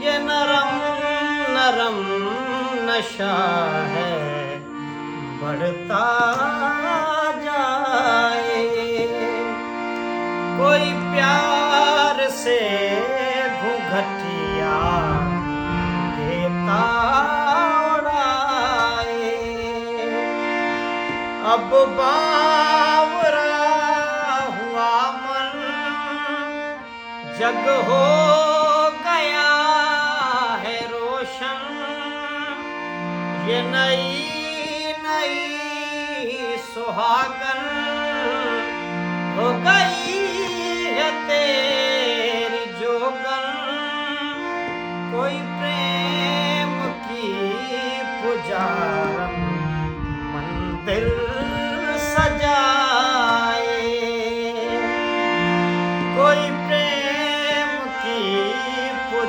ये नरम नरम नशा है बढ़ता जाए। कोई प्यार से घूंघटिया देता उड़ाए। अब बावरा हुआ मन जग हो गया है रोशन। ये नई नई सुहागन हो गई है तेरी जोगन। कोई प्रेम की पुजारन मंदिर